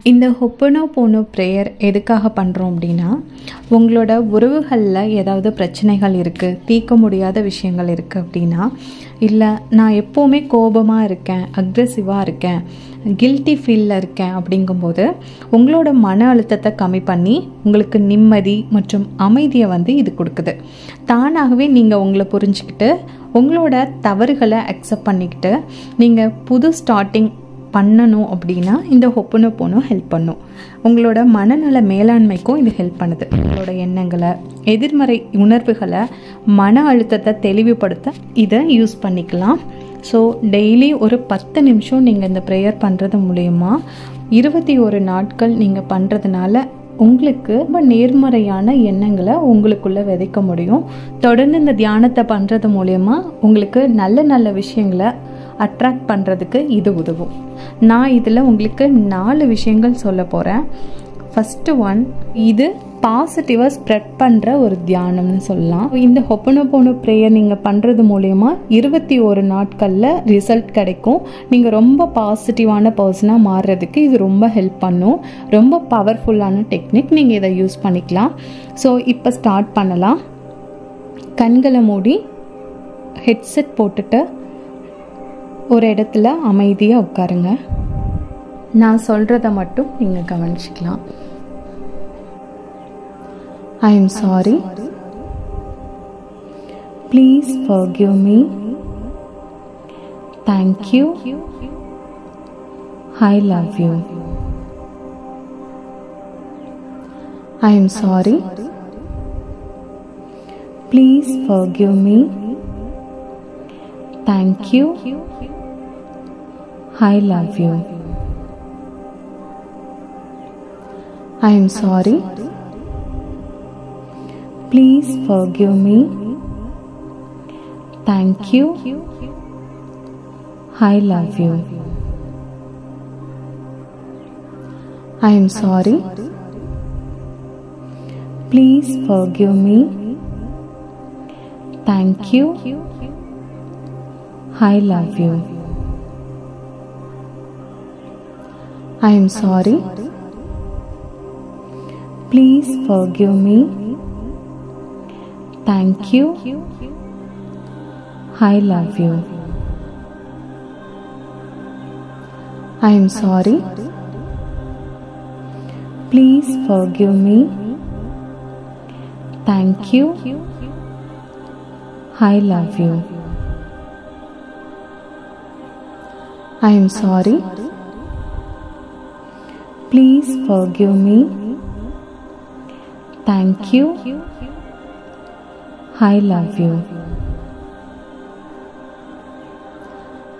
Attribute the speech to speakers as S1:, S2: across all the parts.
S1: இந்த ஹொப்பனோபோனோ ப்ரேயர் எதுக்காக பண்ணுறோம் அப்படின்னா, உங்களோட உறவுகளில் ஏதாவது பிரச்சனைகள் இருக்குது, தீர்க்க முடியாத விஷயங்கள் இருக்குது அப்படின்னா, இல்லை நான் எப்போவுமே கோபமாக இருக்கேன், அக்ரெசிவாக இருக்கேன், கில்ட்டி ஃபீலில் இருக்கேன் அப்படிங்கும்போது உங்களோட மன அழுத்தத்தை கம்மி பண்ணி உங்களுக்கு நிம்மதி மற்றும் அமைதியை இது கொடுக்குது. தானாகவே நீங்கள் உங்களை புரிஞ்சுக்கிட்டு உங்களோட தவறுகளை அக்செப்ட் பண்ணிக்கிட்டு நீங்கள் புது ஸ்டார்டிங் பண்ணணும் அப்படின்னா இந்த ஹொப்பனோபோனோ ஹெல்ப் பண்ணும். உங்களோட மனநல மேலாண்மைக்கும் இது ஹெல்ப் பண்ணுது. உங்களோட எண்ணங்களை, எதிர்மறை உணர்வுகளை, மன அழுத்தத்தை தெளிவுபடுத்த இதை யூஸ் பண்ணிக்கலாம். ஸோ டெய்லி ஒரு 10 நிமிஷம் நீங்கள் இந்த ப்ரேயர் பண்ணுறது மூலயமா 21 நாட்கள் நீங்கள் பண்ணுறதுனால உங்களுக்கு ரொம்ப நேர்மறையான எண்ணங்களை உங்களுக்குள்ளே விதைக்க முடியும். தொடர்ந்து இந்த தியானத்தை பண்ணுறது மூலயமா உங்களுக்கு நல்ல நல்ல விஷயங்களை அட்ராக்ட் பண்ணுறதுக்கு இது உதவும். நான் இதில் உங்களுக்கு 4 விஷயங்கள் சொல்ல போகிறேன். ஃபஸ்ட்டு ஒன், இது பாசிட்டிவாக ஸ்ப்ரெட் பண்ணுற ஒரு தியானம்னு சொல்லலாம். இந்த ஹொப்பனோபோனோ ப்ரேயர் நீங்கள் பண்ணுறது மூலயமா 21 நாட்களில் ரிசல்ட் கிடைக்கும். நீங்கள் ரொம்ப பாசிட்டிவான பர்சனாக மாறுறதுக்கு இது ரொம்ப ஹெல்ப் பண்ணும். ரொம்ப பவர்ஃபுல்லான டெக்னிக், நீங்கள் இதை யூஸ் பண்ணிக்கலாம். ஸோ இப்போ ஸ்டார்ட் பண்ணலாம். கண்களை மூடி ஹெட்செட் போட்டுட்டு ஒரு இடத்துல அமைதியாக உட்காருங்க. நான் சொல்கிறத மட்டும் நீங்கள் கவனிச்சிக்கலாம். I am sorry. Please forgive me. Thank you. I love you. I am sorry. Please forgive me. Thank you. I love you. I am sorry. Please forgive me. Thank you. I love you. I am sorry. Please forgive me. Thank you. I love you. I am sorry. Please forgive me. Thank you. I love you. I am sorry. Please forgive me. Thank you. I love you. I am sorry. Please forgive me. Thank you. I love you.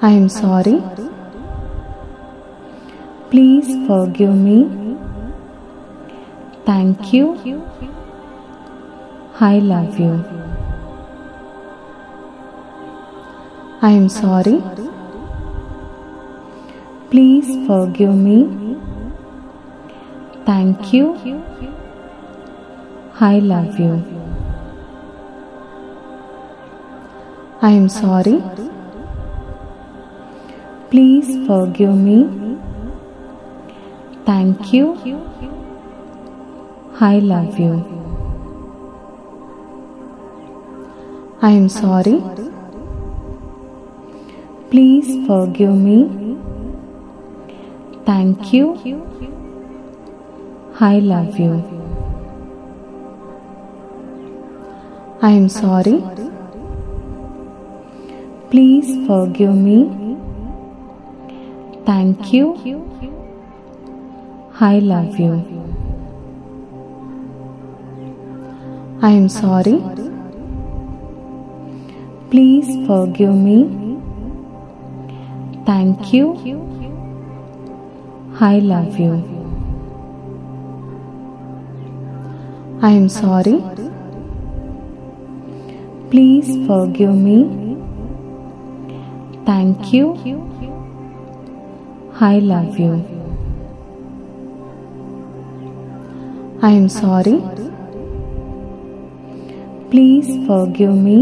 S1: I am sorry. Please forgive me. Thank you. I love you. I am sorry. Please forgive me. Thank you. I love you. I am sorry. Please forgive me. Thank you. I love you. I am sorry. Please forgive me. Thank you. I love you. I am sorry. Please forgive me. Thank you. I love you. I am sorry. Please forgive me. Thank you. I love you. I am sorry. Please forgive me. Thank you. I love you. I am sorry. Please forgive me.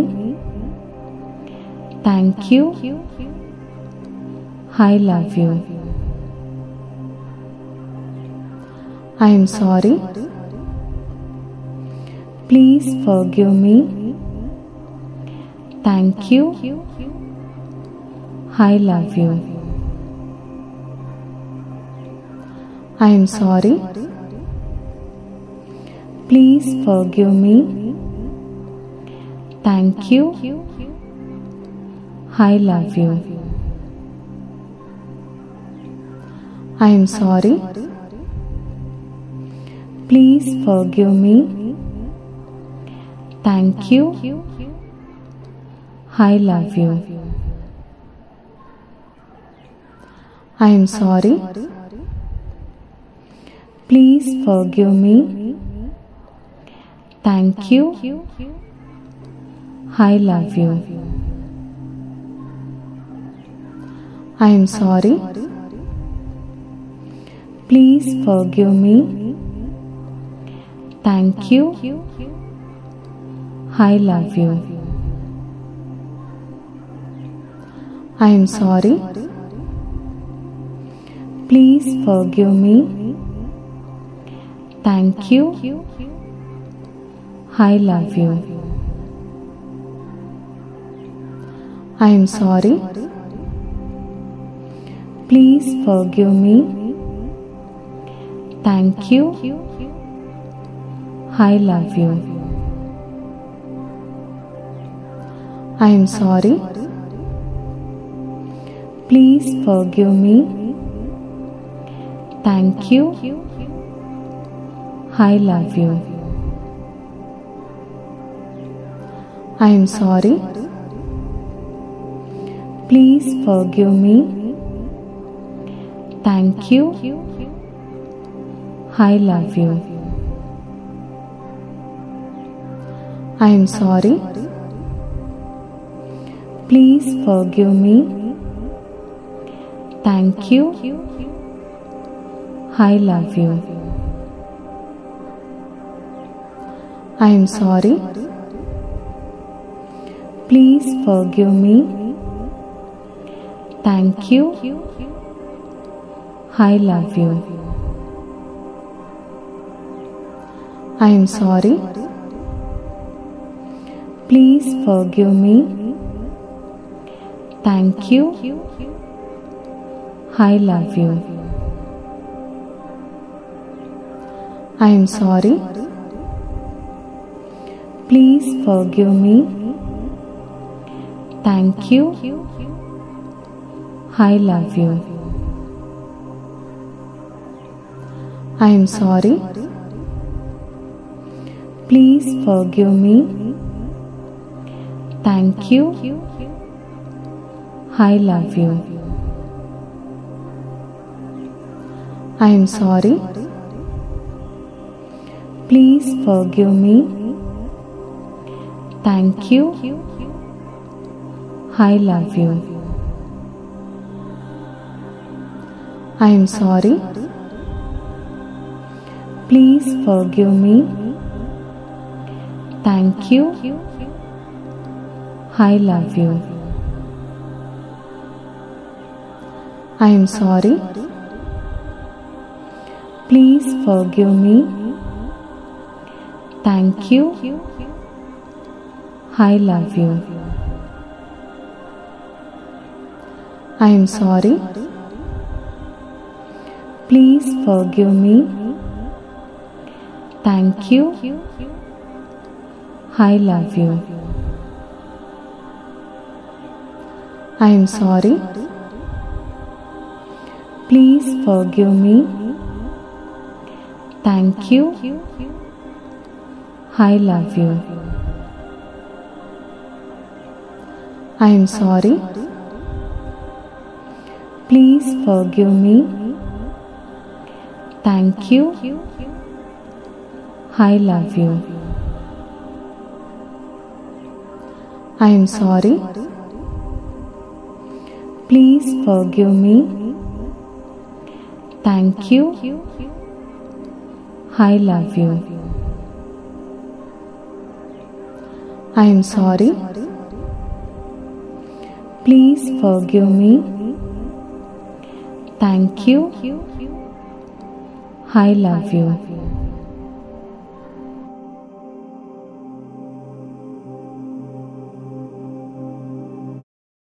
S1: Thank you. I love you. I am sorry. Please forgive me. Thank you. I love you. I am sorry. Please forgive me. Thank you. I love you. I am sorry. Please forgive me. Thank you. I love you. I am sorry. Please forgive me. Thank you. I love you. I am sorry. Please forgive me. Thank you. I love you. I am sorry. Please forgive me. Thank you. I love you. I am sorry. Please forgive me. Thank you. I love you. I am sorry. Please forgive me. Thank you. I love you. I am sorry. Please forgive me. Thank you. I love you. I am sorry. Please forgive me. Thank you. I love you. I am sorry. Please forgive me. Thank you. I love you. I am sorry. Please forgive me. Thank you. I love you. I am sorry. Please forgive me. Thank you. I love you. I am sorry. Please forgive me. Thank you. I love you. I am sorry. Please forgive me. Thank you. I love you. I am sorry. Please forgive me. Thank you. I love you. I am sorry. Please forgive me. Thank you. I love you. I am sorry. Please forgive me. Thank you. I love you. I am sorry. Please forgive me. Thank you. I love you. I am sorry. Please forgive me. Thank you. I love you. I am sorry. Please forgive me. Thank you. I love you. I am sorry. Please forgive me. Thank you. I love you.